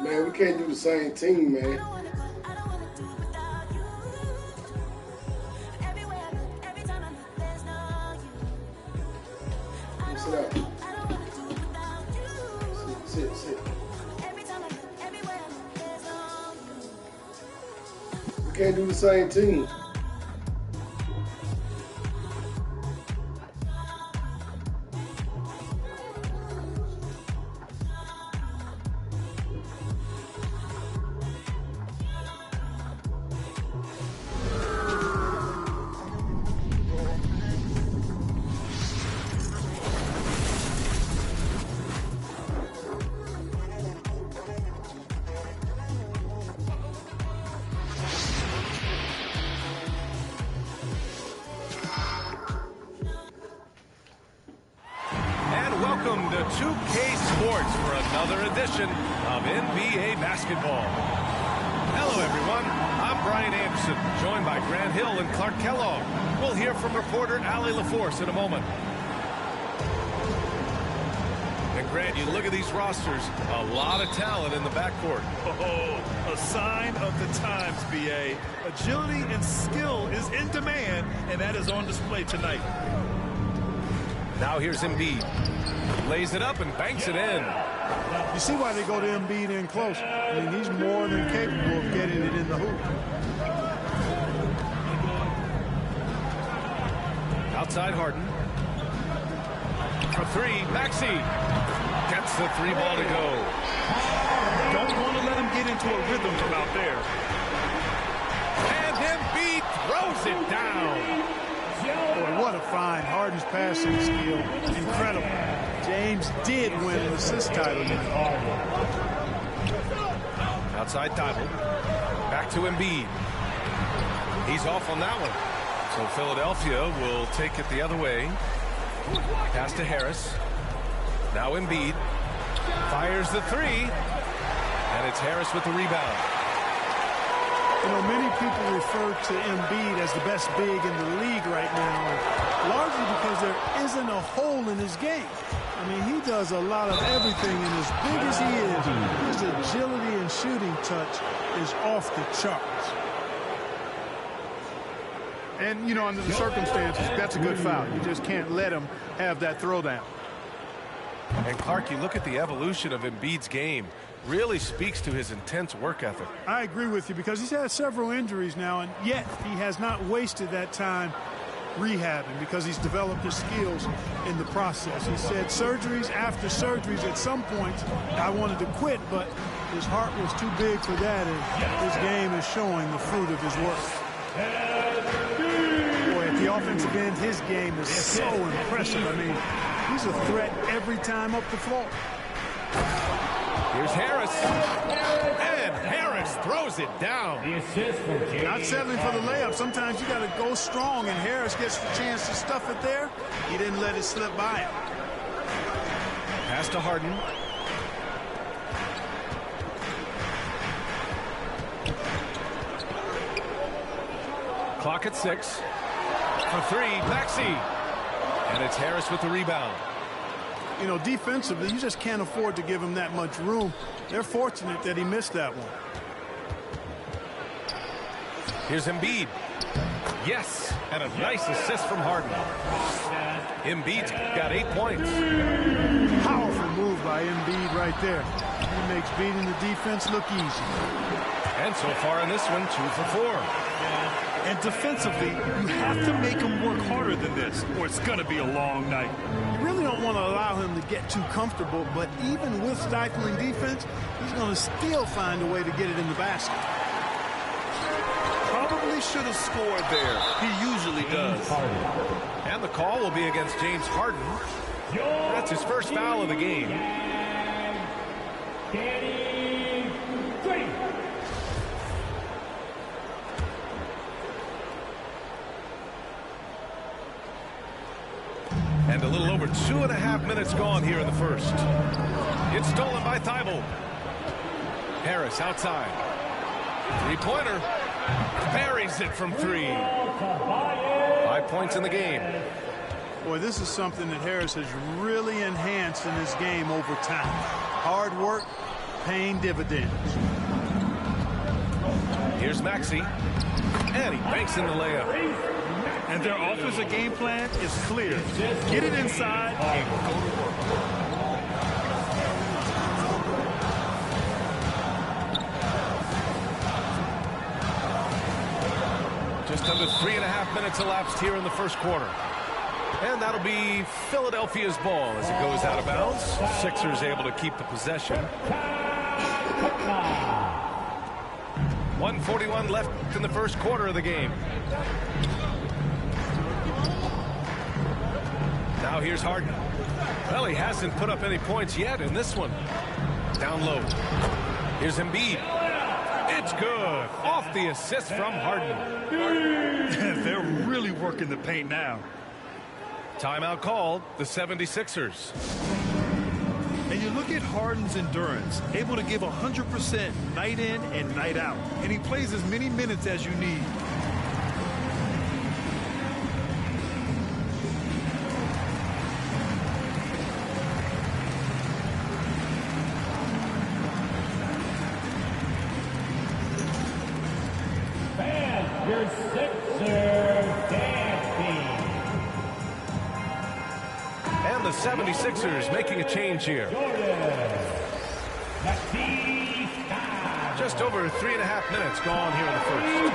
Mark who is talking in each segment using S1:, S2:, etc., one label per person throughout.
S1: Man, we can't do the same team, man. Sit up. Sit. We can't do the same team.
S2: Welcome to 2K Sports for another edition of NBA basketball. Hello, everyone. I'm Brian Anderson, joined by Grant Hill and Clark Kellogg. We'll hear from reporter Allie LaForce in a moment. And Grant, you look at these rosters, a lot of talent in the backcourt.
S3: Oh, a sign of the times, B.A. Agility and skill is in demand, and that is on display tonight.
S2: Now here's Embiid. Lays it up and banks it in.
S4: You see why they go to Embiid in close. I mean, he's more than capable of getting it in the hoop.
S2: Outside Harden. For three, Maxey. Gets the three ball to go.
S3: Don't want to let him get into a rhythm from out there.
S2: And Embiid throws it down.
S4: Boy, what a find. Harden's passing skill. Incredible. James did win an assist title.
S2: Outside Thibault. Back to Embiid. He's off on that one. So Philadelphia will take it the other way. Pass to Harris. Now Embiid. Fires the three. And it's Harris with the rebound.
S4: You know, many people refer to Embiid as the best big in the league right now, largely because there isn't a hole in his game. I mean, he does a lot of everything, and as big as he is, his agility and shooting touch is off the charts. And, you know, under the circumstances, that's a good foul. You just can't let him have that throwdown.
S2: And Clark, you look at the evolution of Embiid's game. Really speaks to his intense work ethic.
S4: I agree with you because he's had several injuries now, and yet he has not wasted that time rehabbing because he's developed his skills in the process. He said surgeries after surgeries, at some points I wanted to quit, but his heart was too big for that, and his game is showing the fruit of his work. Boy, at the offensive end, his game is so impressive. I mean, he's a threat every time up the floor.
S2: Here's Harris. And Harris throws it down.
S4: Not settling for the layup. Sometimes you got to go strong, and Harris gets the chance to stuff it there. He didn't let it slip by him.
S2: Pass to Harden. Clock at 6. For three, Maxey. And it's Harris with the rebound.
S4: You know, defensively, you just can't afford to give him that much room. They're fortunate that he missed that one.
S2: Here's Embiid. Yes, and a nice assist from Harden. Embiid's got 8 points.
S4: Powerful move by Embiid right there. He makes beating the defense look easy.
S2: And so far in this one, 2 for 4.
S3: And defensively, you have to make him work harder than this, or it's going to be a long night.
S4: You really don't want to allow him to get too comfortable, but even with stifling defense, he's going to still find a way to get it in the basket.
S3: Probably should have scored there. He usually does.
S2: And the call will be against James Harden. That's his first foul of the game. And a little over 2.5 minutes gone here in the first. It's stolen by Thibault. Harris outside. Three-pointer. Buries it from 3. 5 points in the game.
S4: Boy, this is something that Harris has really enhanced in his game over time. Hard work, paying dividends.
S2: Here's Maxey, and he banks in the layup.
S3: And their offensive game plan is clear. Get it inside and go to work.
S2: Just under 3.5 minutes elapsed here in the first quarter. And that'll be Philadelphia's ball as it goes out of bounds. Sixers able to keep the possession. 1:41 left in the first quarter of the game. Now here's Harden. Well, he hasn't put up any points yet in this one. Down low. Here's Embiid. It's good. Off the assist from Harden.
S3: They're really working the paint now.
S2: Timeout called, the 76ers.
S3: And you look at Harden's endurance, able to give 100% night in and night out. And he plays as many minutes as you need.
S5: Your Sixers dancing.
S2: And the 76ers making a change here. Just over 3.5 minutes gone here in the first. You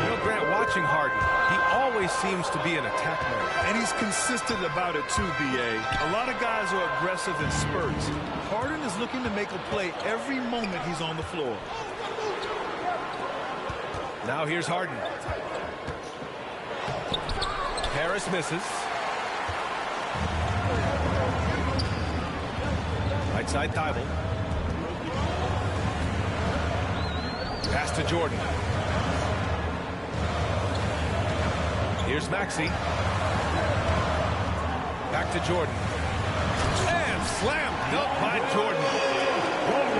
S2: know, Grant, watching Harden, he always seems to be in attack mode.
S3: And he's consistent about it too, B.A. A lot of guys are aggressive in spurts. Harden is looking to make a play every moment he's on the floor.
S2: Now here's Harden. Harris misses. Right side Thibault. Pass to Jordan. Here's Maxey. Back to Jordan. And slam dunk by Jordan.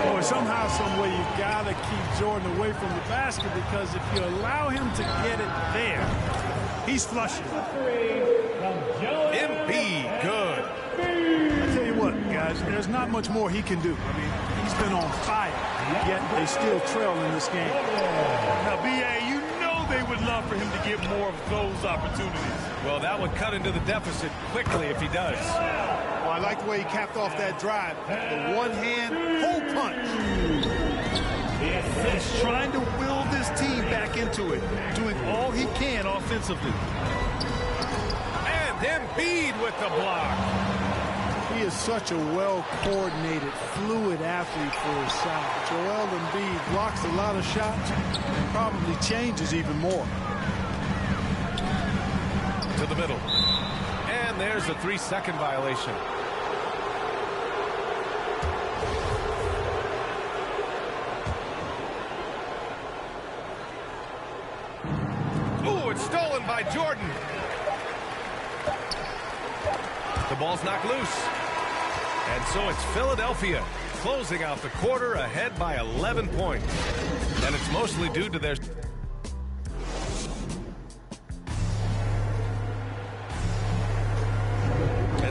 S4: Boy, somehow, some way, you've got to keep Jordan away from the basket, because if you allow him to get it there, he's flushing.
S2: Embiid, good.
S4: I tell you what, guys, there's not much more he can do. I mean, he's been on fire, yet they still trail in this game.
S3: Now, B.A., you know they would love for him to get more of those opportunities.
S2: Well, that would cut into the deficit quickly if he does.
S4: Well, I like the way he capped off that drive. The one-hand hole punch.
S3: He's trying to will this team back into it, doing all he can offensively.
S2: And Embiid with the block.
S4: He is such a well-coordinated, fluid athlete for his size. Joel Embiid blocks a lot of shots and probably changes even more.
S2: To the middle. And there's a 3-second violation. Ooh, it's stolen by Jordan. The ball's knocked loose. And so it's Philadelphia closing out the quarter ahead by 11 points. And it's mostly due to their...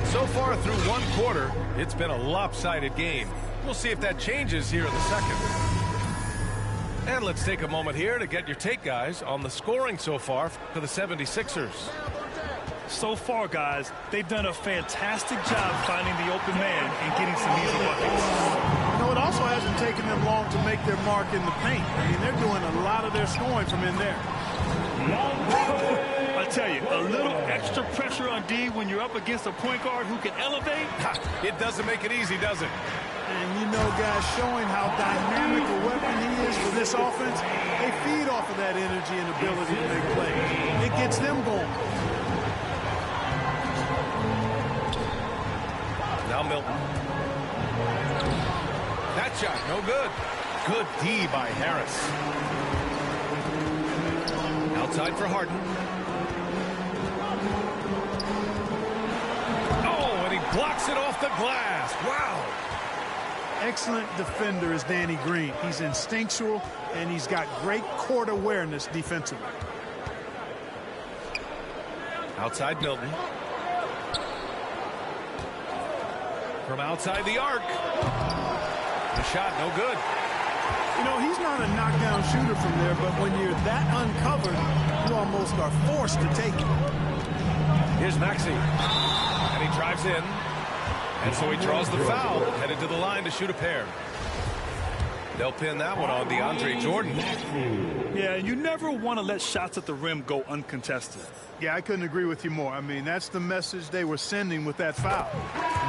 S2: So far through one quarter, it's been a lopsided game. We'll see if that changes here in the second. And let's take a moment here to get your take, guys, on the scoring so far for the 76ers.
S3: So far, guys, they've done a fantastic job finding the open man and getting some easy buckets.
S4: You know, it also hasn't taken them long to make their mark in the paint. I mean, they're doing a lot of their scoring from in there.
S3: I tell you, a little extra pressure on D when you're up against a point guard who can elevate.
S2: It doesn't make it easy, does it?
S4: And you know, guys, showing how dynamic a weapon he is for this offense, they feed off of that energy and ability to make plays. It gets them going.
S2: Now Milton. That shot, no good. Good D by Harris. Outside for Harden. Oh, and he blocks it off the glass. Wow.
S4: Excellent defender is Danny Green. He's instinctual, and he's got great court awareness defensively.
S2: Outside Milton. From outside the arc. The shot, no good.
S4: You know, he's not a knockdown shooter from there, but when you're that uncovered, you almost are forced to take it.
S2: Here's Maxey. And he drives in. And so he draws the foul, headed to the line to shoot a pair. They'll pin that one on DeAndre Jordan.
S3: Yeah, you never want to let shots at the rim go uncontested.
S4: Yeah, I couldn't agree with you more. I mean, that's the message they were sending with that foul.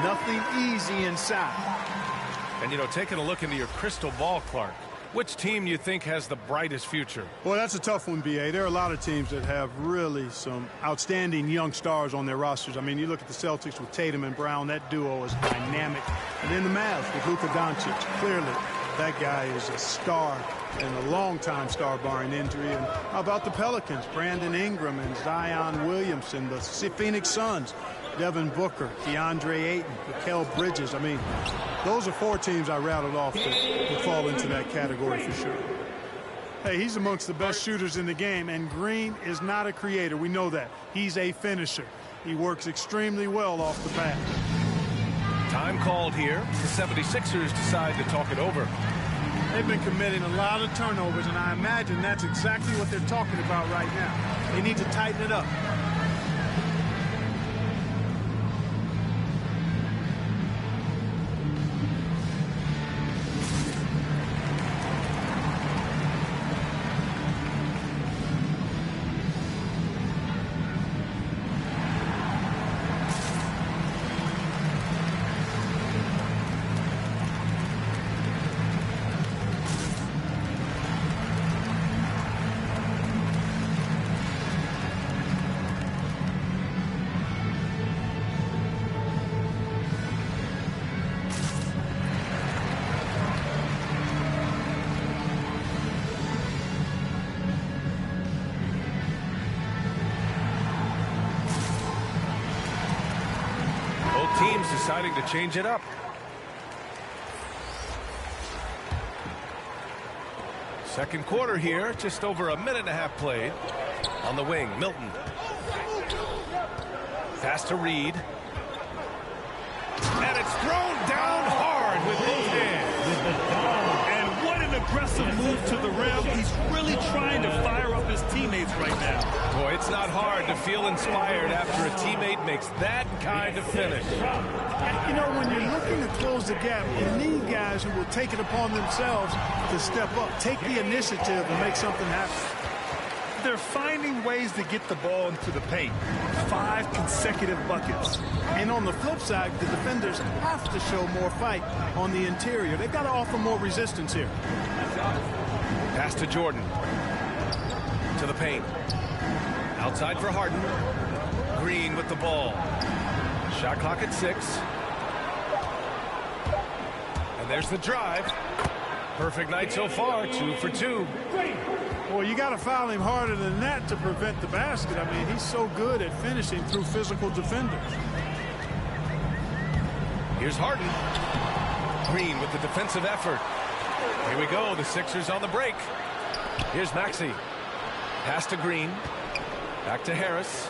S4: Nothing easy inside.
S2: And, you know, taking a look into your crystal ball, Clark, which team you think has the brightest future?
S4: Well, that's a tough one, B.A. There are a lot of teams that have really some outstanding young stars on their rosters. I mean, you look at the Celtics with Tatum and Brown. That duo is dynamic. And then the Mavs with Luka Doncic. Clearly, that guy is a star and a long-time star barring injury. And how about the Pelicans? Brandon Ingram and Zion Williamson, the Phoenix Suns, Devin Booker, DeAndre Ayton, Mikal Bridges. I mean, those are four teams I rattled off that would fall into that category for sure. Hey, he's amongst the best shooters in the game, and Green is not a creator. We know that. He's a finisher. He works extremely well off the pass.
S2: Time called here. The 76ers decide to talk it over.
S4: They've been committing a lot of turnovers, and I imagine that's exactly what they're talking about right now. They need to tighten it up.
S2: Teams deciding to change it up. Second quarter here, just over a minute and a half played. On the wing, Milton. Pass to Reed. And it's thrown down hard with both hands.
S3: And what an aggressive move to the rim. He's really trying to fire up his teammates right now.
S2: Boy, it's not hard to feel inspired after a teammate makes that kind of finish.
S4: You know, when you're looking to close the gap, you need guys who will take it upon themselves to step up, take the initiative and make something happen.
S3: They're finding ways to get the ball into the paint. 5 consecutive buckets.
S4: And on the flip side, the defenders have to show more fight on the interior. They've got to offer more resistance here.
S2: Pass to Jordan. To the paint. Outside for Harden. Green with the ball. Shot clock at 6. And there's the drive. Perfect night so far, 2 for 2.
S4: Well, you got to foul him harder than that to prevent the basket. I mean, he's so good at finishing through physical defenders.
S2: Here's Harden. Green with the defensive effort. Here we go, the Sixers on the break. Here's Maxey. Pass to Green. Back to Harris.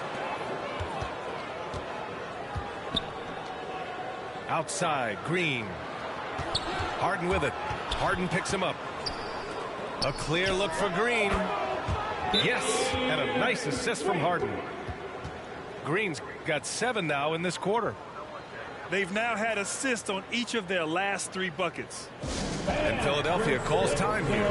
S2: Outside, Green. Harden with it. Harden picks him up. A clear look for Green. Yes, and a nice assist from Harden. Green's got 7 now in this quarter.
S3: They've now had assists on each of their last 3 buckets.
S2: And Philadelphia calls time here.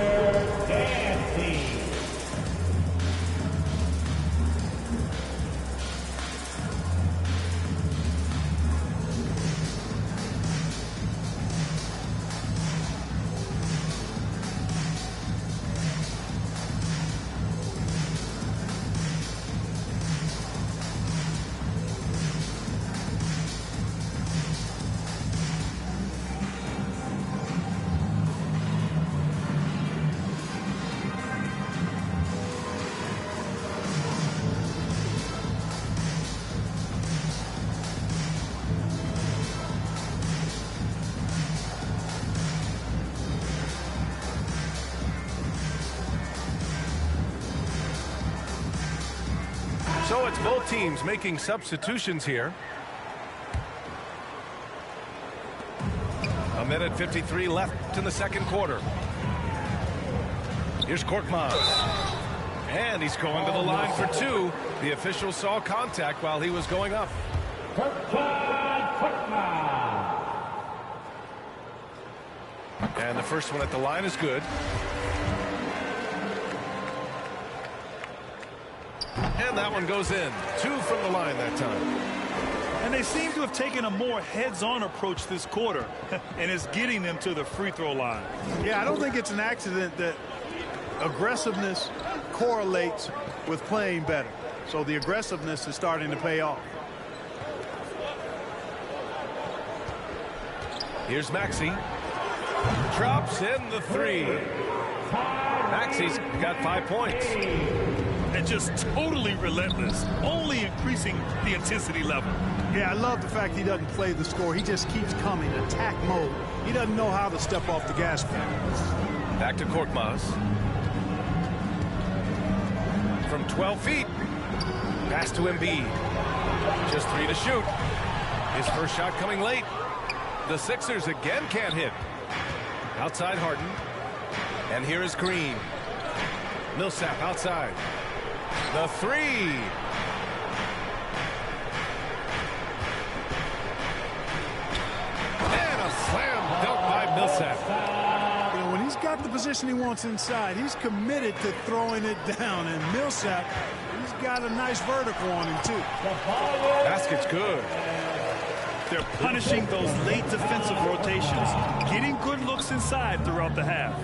S2: So it's both teams making substitutions here. A minute 53 left in the second quarter. Here's Korkmaz. And he's going to the line for two. The official saw contact while he was going up. And the first one at the line is good. And that one goes in. Two from the line that time.
S3: And they seem to have taken a more heads-on approach this quarter. And it's getting them to the free throw line.
S4: Yeah, I don't think it's an accident that aggressiveness correlates with playing better. So the aggressiveness is starting to pay off.
S2: Here's Maxey. Drops in the three. Maxey's got 5 points.
S3: And just totally relentless, only increasing the intensity level.
S4: Yeah, I love the fact he doesn't play the score. He just keeps coming, attack mode. He doesn't know how to step off the gas pedal.
S2: Back to Korkmaz. From 12 feet. Pass to Embiid. Just 3 to shoot. His first shot coming late. The Sixers again can't hit. Outside Harden. And here is Green. Millsap outside. The three. And a slam dunk by Millsap.
S4: You know, when he's got the position he wants inside, he's committed to throwing it down. And Millsap, he's got a nice vertical on him, too.
S2: Basket's good.
S3: They're punishing those late defensive rotations, getting good looks inside throughout the half.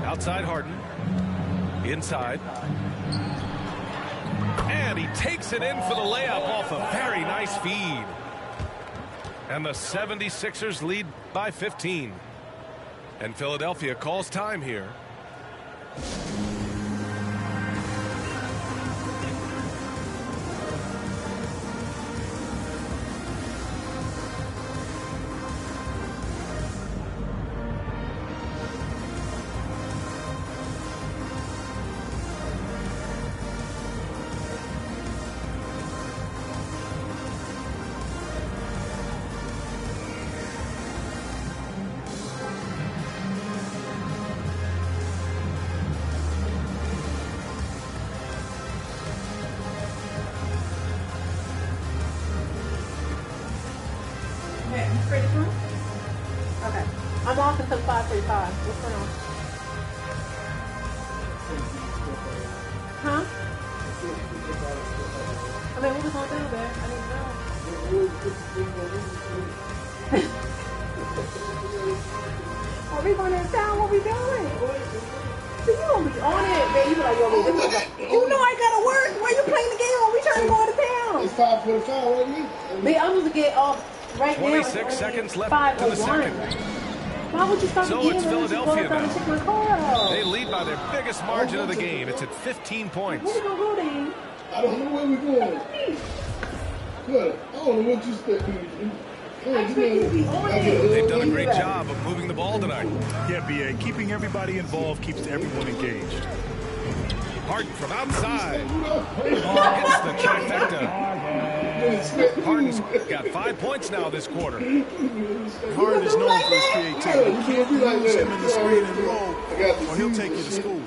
S2: Outside Harden. Inside. And he takes it in for the layup off a very nice feed. And the 76ers lead by 15. And Philadelphia calls time here.
S6: Okay. I'm off until 5:45. What's going on? Huh? I mean, what was on down there? I didn't know. Are we going in town? What we doing? So you gonna be on it, man. You be like, yo, you know I gotta work. Why you playing the game when we trying to go out of town?
S1: It's 5:45, what do you?
S6: Man, I'm gonna get off right
S2: 26
S6: now.
S2: 26 seconds left to the second.
S6: Why would you start
S2: So
S6: the game
S2: it's
S6: when
S2: Philadelphia
S6: you go
S2: now.
S6: check my car out?
S2: They lead by their biggest margin of the game. It's at 15 points.
S6: Where we gonna go then?
S1: I don't know where we're going. Good. I don't know what you said.
S2: They've done a great job of moving the ball tonight.
S3: Yeah, B.A., keeping everybody involved keeps everyone engaged.
S2: Harden from outside. Hits the trifecta. Harden's got 5 points now this quarter.
S4: Harden is known for his creativity. You can't use him in the screen and roll, or he'll take you to school.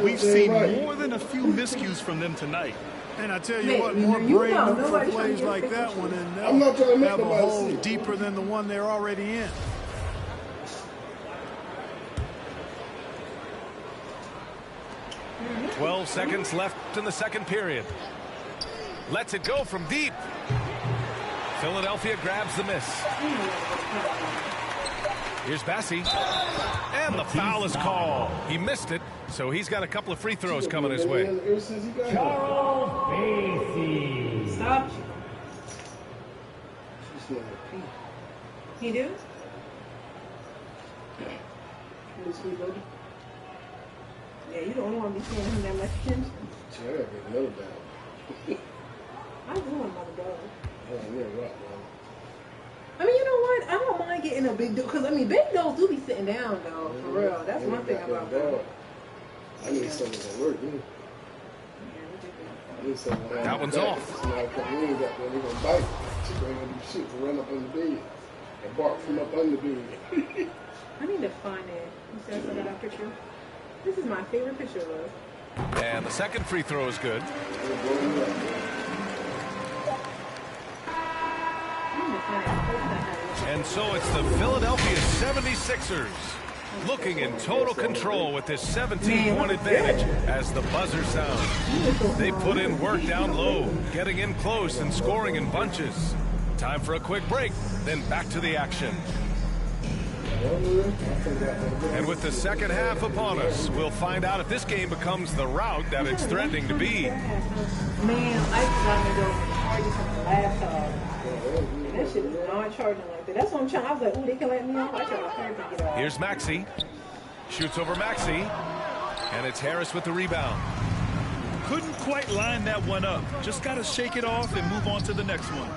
S3: We've seen more than a few miscues from them tonight.
S4: And I tell you what, more brain for plays like that one, and they'll have a hole deeper than the one they're already in.
S2: Mm-hmm. 12 seconds left in the second period. Lets it go from deep. Philadelphia grabs the miss. Here's Bassey. And the foul is called. He missed it, so he's got a couple of free throws coming his way.
S5: Charles Bassey.
S6: Stop. He do? Yeah, you don't want to be paying him that much attention. I do want another dog. I mean, you know what? I don't mind getting a big dog, because, I mean, big dogs do be sitting down, though, for real. That's one thing about them.
S1: I need something to work, dude.
S2: That one's off.
S1: Somebody come in, got there, they're gonna bite. She's gonna do shit to run up under the bed and bark from up under the bed.
S6: I need to find it. You said I got that picture. This is my favorite picture, love.
S2: And the second free throw is good. And so it's the Philadelphia 76ers looking in total control with this 17-point advantage as the buzzer sounds. They put in work down low, getting in close and scoring in bunches. Time for a quick break, then back to the action. And with the second half upon us, we'll find out if this game becomes the rout that it's threatening to be.
S6: Man, I got to go charge from the laptop. That shit is not charging like that. That's what I'm trying. I was like, ooh, they can let me off. I tried to get off.
S2: Here's Maxey. Shoots over Maxey. And it's Harris with the rebound.
S3: Couldn't quite line that one up. Just got to shake it off and move on to the next one.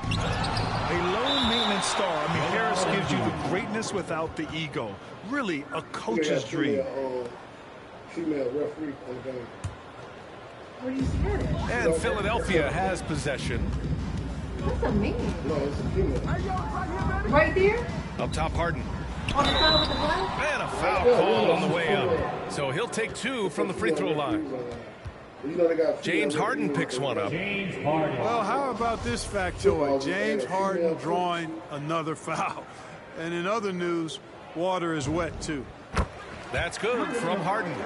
S3: A low maintenance star. I mean, Harris gives you the greatness without the ego. Really a coach's dream.
S1: Female referee on the game.
S6: Where do you see that at?
S2: And Philadelphia has possession.
S6: What's a mean?
S1: No, it's a female.
S6: Right there?
S2: Up top, Harden.
S6: On the side with the glass?
S2: And a foul call on the way up. So he'll take two from the free throw line. James Harden picks one up.
S4: Well, how about this factoid? James Harden drawing another foul. And in other news, water is wet, too.
S2: That's good from Harden.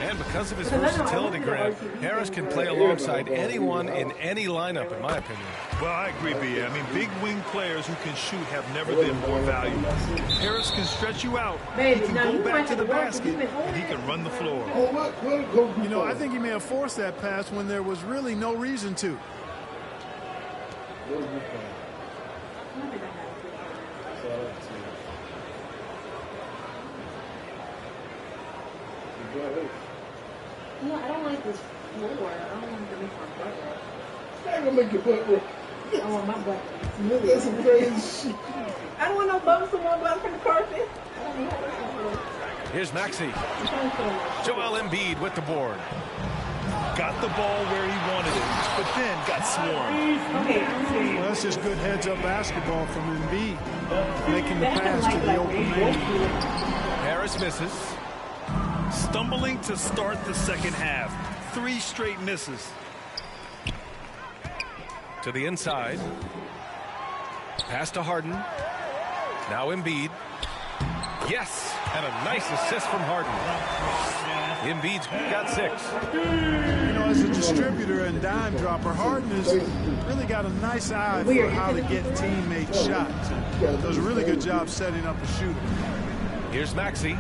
S2: And because of his versatility, Grant, Harris can play alongside anyone in any lineup, in my opinion.
S3: Well, I agree, B. I mean, big wing players who can shoot have never been more valuable. Harris can stretch you out. He can go back to the basket, and he can run the floor.
S4: You know, I think he may have forced that pass when there was really no reason to.
S6: No, I don't like this floor. I don't want to make my butt rough.
S1: I ain't gonna make your butt rough.
S6: I want my butt smooth.
S1: That's some crazy shit.
S6: I don't want no bumps on my butt from the carpet. I don't know how this is.
S2: Here's Maxey. Joel Embiid with the board.
S3: Got the ball where he wanted it, but then got swarmed.
S4: Well, that's just good heads-up basketball from Embiid, making the pass to the open man.
S2: Harris misses.
S3: Stumbling to start the second half. 3 straight misses.
S2: To the inside. Pass to Harden. Now Embiid. Yes! And a nice assist from Harden. Embiid's got 6.
S4: You know, as a distributor and dime dropper, Harden has really got a nice eye for how to get teammates shots. And does a really good job setting up a shooter.
S2: Here's Maxey.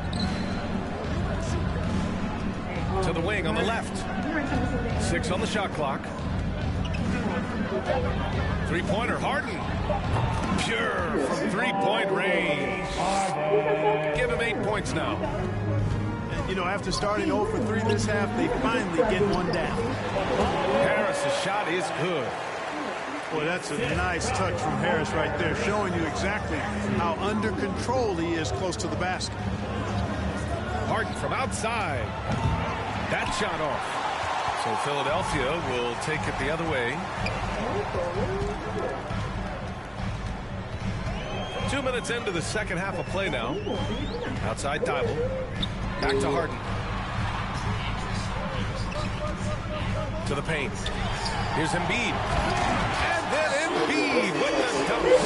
S2: To the wing on the left. 6 on the shot clock. 3-pointer, Harden. Pure from 3-point range. Give him 8 points now.
S4: And, you know, after starting 0 for 3 this half, they finally get one down.
S2: Harris' shot is good.
S4: Boy, that's a nice touch from Harris right there, showing you exactly how under control he is close to the basket.
S2: Harden from outside. That shot off. So Philadelphia will take it the other way. 2 minutes into the second half of play now. Outside Thibault. Back to Harden. To the paint. Here's Embiid. And then Embiid with the double.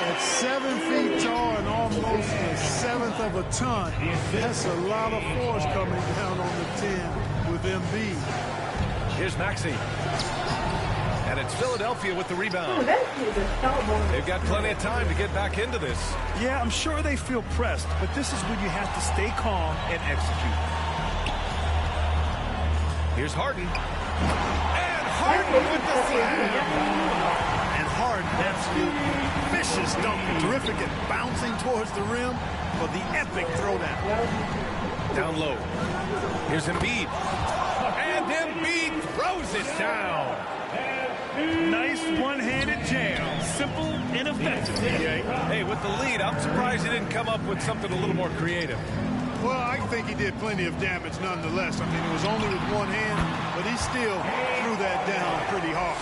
S4: At 7 feet tall and almost a seventh of a ton. That's a lot of force coming down on the 10 with Embiid.
S2: Here's Maxey. And it's Philadelphia with the rebound. They've got plenty of time to get back into this.
S3: Yeah, I'm sure they feel pressed, but this is when you have to stay calm and execute.
S2: Here's Harden. And Harden with the slam.
S4: And Harden, absolutely vicious dunk. Terrific at bouncing towards the rim, but the epic throwdown.
S2: Down low. Here's Embiid. And Embiid throws it down.
S3: Nice one-handed jam. Simple and effective.
S2: Hey, with the lead, I'm surprised he didn't come up with something a little more creative.
S4: Well, I think he did plenty of damage nonetheless. I mean, it was only with one hand, but he still threw that down pretty hard.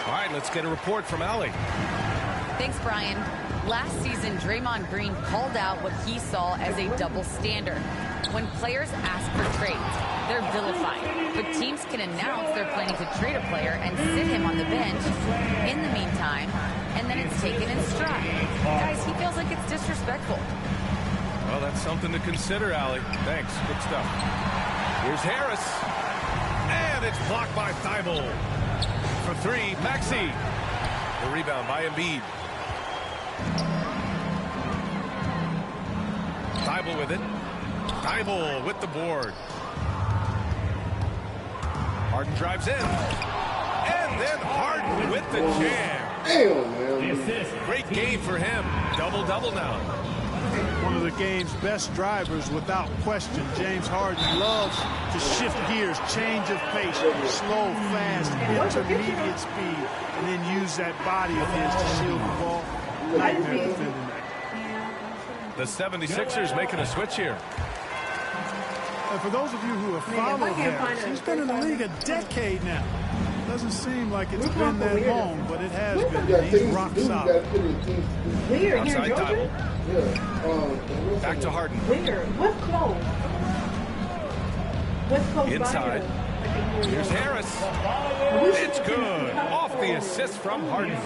S2: All right, let's get a report from Allie.
S7: Thanks, Brian. Last season, Draymond Green called out what he saw as a double standard. When players ask for trades, they're vilified, but teams can announce they're planning to trade a player and sit him on the bench in the meantime, and then it's taken in stride. Guys, he feels like it's disrespectful.
S2: Well, that's something to consider, Allie. Thanks. Good stuff. Here's Harris. And it's blocked by Thibault. For three, Maxey. The rebound by Embiid. Thibault with it. Thibault with the board. Harden drives in. And then Harden with the jam.
S1: Damn, man.
S2: Great game for him. Double-double now.
S4: One of the game's best drivers without question. James Harden loves to shift gears, change of pace, slow, fast, intermediate speed, and then use that body of his to shield the ball. Nightmare defending that.
S2: The 76ers making a switch here.
S4: And for those of you who have followed Harris, he's been in the league a decade now. Doesn't seem like it's been that long, but it has been. He's rock solid.
S2: Outside Thibault. Back to Harden.
S6: What's close? What's close?
S2: Inside. Here's Harris. It's good. Off the assist from Harden.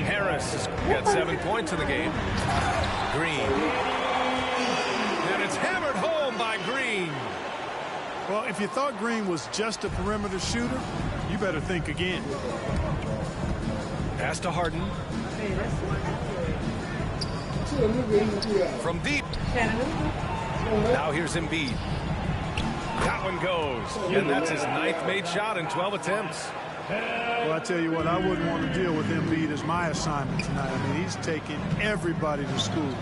S2: Harris got 7 points in the game. Green. And it's hammered home by Green.
S4: Well, if you thought Green was just a perimeter shooter, you better think again.
S2: Pass to Harden. From deep. Now here's Embiid. That one goes. And that's his 9th made shot in 12 attempts.
S4: Well, I tell you what, I wouldn't want to deal with Embiid as my assignment tonight. I mean, he's taking everybody to school.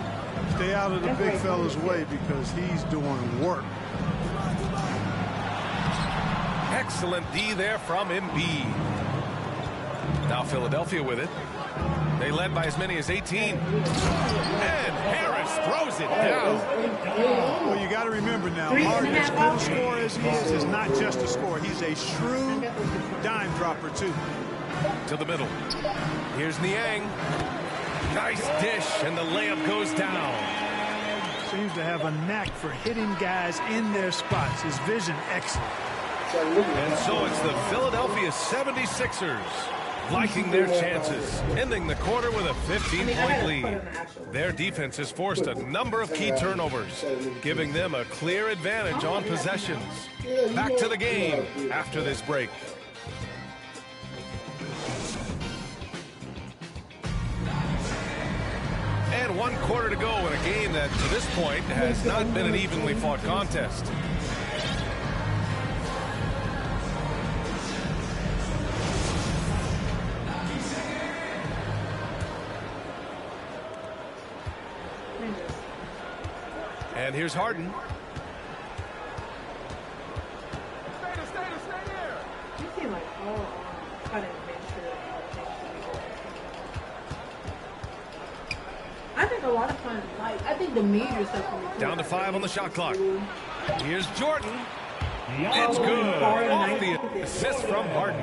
S4: Stay out of the big fella's way because he's doing work.
S2: Excellent D there from Embiid. Now Philadelphia with it. They led by as many as 18. And Harris throws it down.
S4: Well, you got to remember now, Harden, as good a scorer as he is not just a scorer. He's a shrewd dime dropper, too.
S2: To the middle. Here's Niang. Nice dish, and the layup goes down.
S4: Seems to have a knack for hitting guys in their spots. His vision, excellent.
S2: And so it's the Philadelphia 76ers liking their chances, ending the quarter with a 15-point lead. Their defense has forced a number of key turnovers, giving them a clear advantage on possessions. Back to the game after this break. And 1 quarter to go in a game that, to this point, has not been an evenly fought contest. And here's Harden.
S6: I think a lot of fun. Like, I think the major stuff.
S2: Down to 5 on the shot clock. Here's Jordan. It's good. Off the assist from Harden.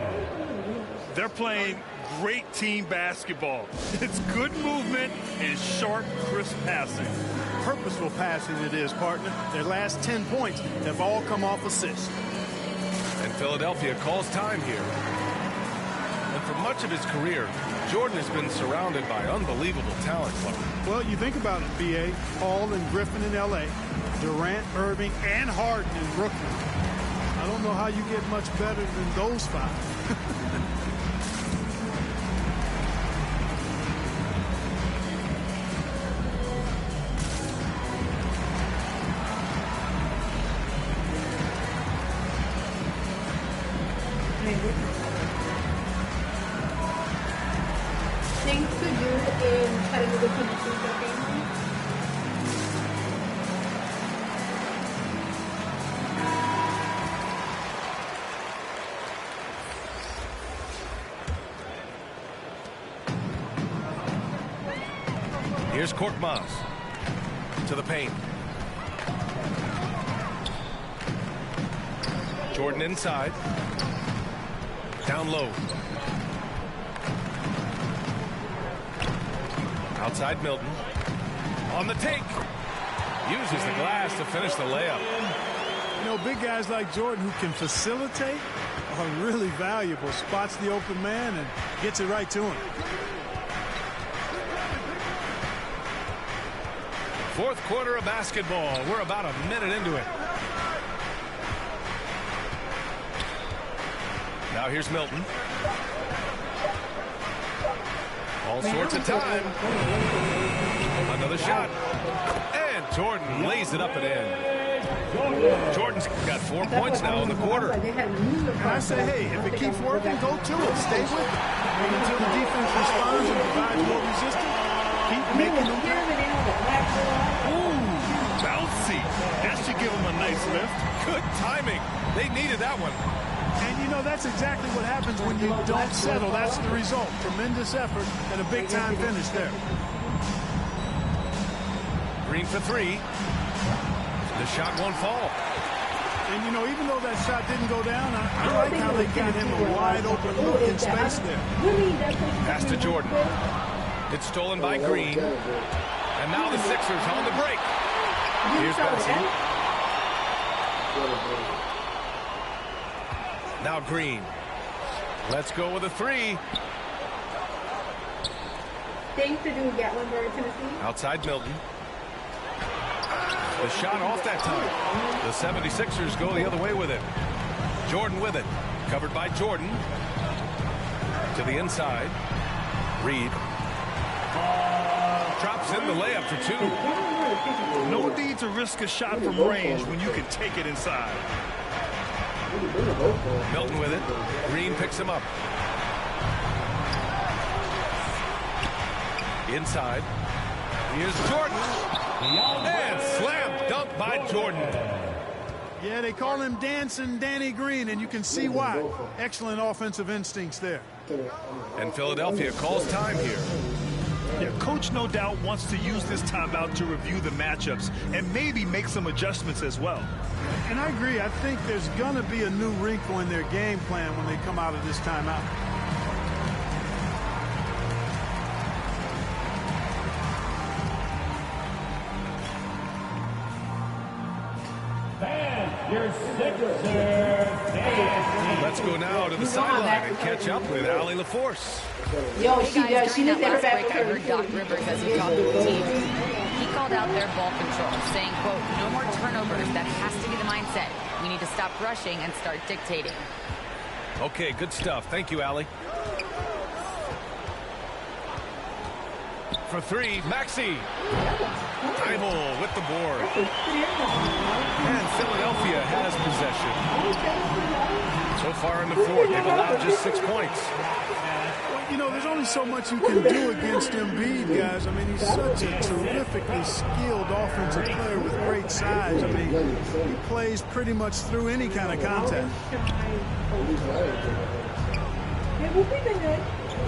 S3: They're playing great team basketball. It's good movement and sharp, crisp passing.
S4: Purposeful passing it is, partner. Their last 10 points have all come off assists.
S2: And Philadelphia calls time here. And for much of his career, Jordan has been surrounded by unbelievable talent.
S4: Well, you think about it, B.A. Paul and Griffin in L.A., Durant, Irving, and Harden in Brooklyn. I don't know how you get much better than those 5.
S6: Things to do in Chattanooga, Tennessee.
S2: Here's Korkmaz to the paint. Jordan inside. Down low. Outside Milton. On the take. Uses the glass to finish the layup.
S4: You know, big guys like Jordan who can facilitate are really valuable. Spots the open man and gets it right to him.
S2: Fourth quarter of basketball. We're about a minute into it. Now here's Milton. All sorts of time. Another shot. And Jordan lays it up and in. Jordan's got 4 points now in the quarter.
S4: And I say, hey, if it keeps working, go to it. Stay with it. And until the defense responds and provides more resistance, keep making them pay.
S3: Ooh, bouncy. That should give him a nice lift.
S2: Good timing. They needed that one.
S4: And, you know, that's exactly what happens when you don't settle. That's the result. Tremendous effort and a big-time finish there.
S2: Green for three. The shot won't fall.
S4: And, you know, even though that shot didn't go down, I like how they got him a wide-open look in space there.
S2: Pass to Jordan. It's stolen by Green. And now the Sixers on the break. Here's Benson. Now Green. Let's go with a three.
S6: Thanks to do Gatlinburg, Tennessee.
S2: Outside Milton. The shot off that time. The 76ers go the other way with it. Jordan with it. Covered by Jordan. To the inside. Reed. Drops in the layup for two.
S3: No need to risk a shot from range when you can take it inside.
S2: Milton with it. Green picks him up. Inside. Here's Jordan. And slam dunk by Jordan.
S4: Yeah, they call him Dancing Danny Green, and you can see why. Excellent offensive instincts there.
S2: And Philadelphia calls time here.
S3: Yeah, coach no doubt wants to use this timeout to review the matchups and maybe make some adjustments as well.
S4: And I agree. I think there's going to be a new wrinkle in their game plan when they come out of this timeout.
S2: Let's go now to the sideline and catch up with Allie LaForce.
S6: Yo,
S7: Hey guys,
S6: she
S7: during
S6: needs
S7: that
S6: to
S7: last break, I heard Doc Rivers as he talked to the team. He called out their ball control, saying, quote, no more turnovers. That has to be the mindset. We need to stop rushing and start dictating.
S2: Okay, good stuff. Thank you, Allie. For three, Maxey. Tybal with the board. And Philadelphia has possession. So far in the fourth, they've allowed just 6 points.
S4: Well, you know, there's only so much you can do against Embiid, guys. I mean, he's such a terrifically skilled offensive player with great size. I mean, he plays pretty much through any kind of contact.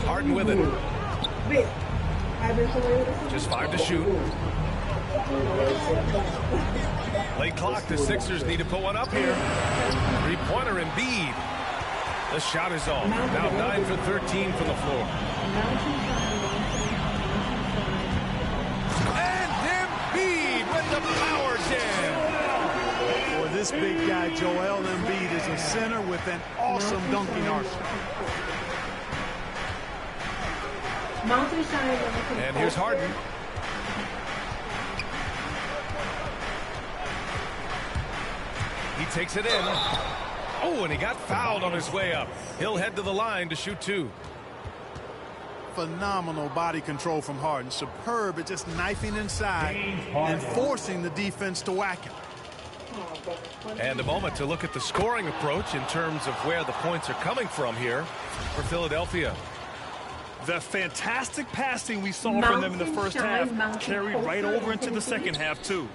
S2: Harden with it. Just 5 to shoot. Late clock, the Sixers need to put one up here. Three-pointer Embiid. The shot is off. Now 9 for 13 from the floor. And Embiid with the power jam.
S4: Boy, this big guy, Joel Embiid, is a center with an awesome dunking arsenal.
S2: And here's Harden. He takes it in. Oh, and he got fouled on his way up. He'll head to the line to shoot two.
S4: Phenomenal body control from Harden. Superb at just knifing inside and forcing the defense to whack him.
S2: And a moment to look at the scoring approach in terms of where the points are coming from here for Philadelphia.
S3: The fantastic passing we saw from them in the first half carried right over into the second half, too.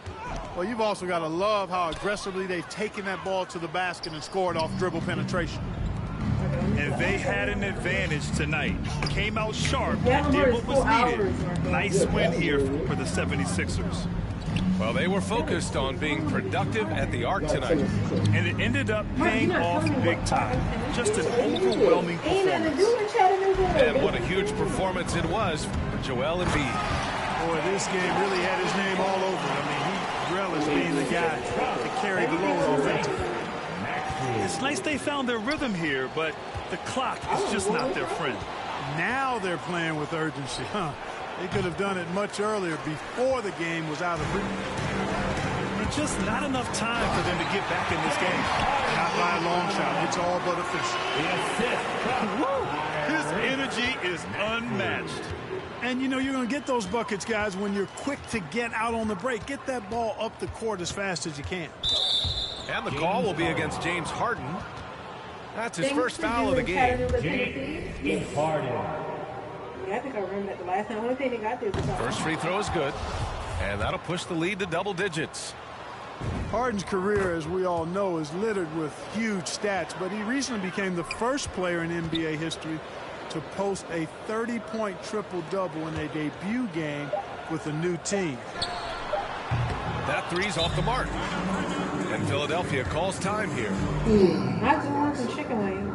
S4: Well, you've also got to love how aggressively they've taken that ball to the basket and scored off dribble penetration.
S3: And they had an advantage tonight. Came out sharp and did what was needed. Nice win here for the 76ers.
S2: Well, they were focused on being productive at the arc tonight.
S3: And it ended up paying off big time. Just an overwhelming performance.
S2: And what a huge performance it was for Joel Embiid.
S4: Boy, this game really had his name all over it. I mean, he relished being the guy to carry the load offensively.
S3: It's nice they found their rhythm here, but the clock is just not their friend.
S4: Now they're playing with urgency, huh? They could have done it much earlier before the game was out of reach.
S3: It's just not enough time for them to get back in this game.
S4: Not by a long shot. It's all but official.
S3: His energy is unmatched.
S4: And, you know, you're going to get those buckets, guys, when you're quick to get out on the break. Get that ball up the court as fast as you can.
S2: And the call will be against James Harden. That's his first foul of the game.
S5: James Harden.
S6: Yeah, I think I remember that the last time. The only thing they got there was
S2: First free throw is good. And that'll push the lead to double digits.
S4: Harden's career, as we all know, is littered with huge stats, but he recently became the first player in NBA history to post a 30-point triple-double in a debut game with a new team.
S2: That three's off the mark. And Philadelphia calls time here.
S6: I just want some chicken wings.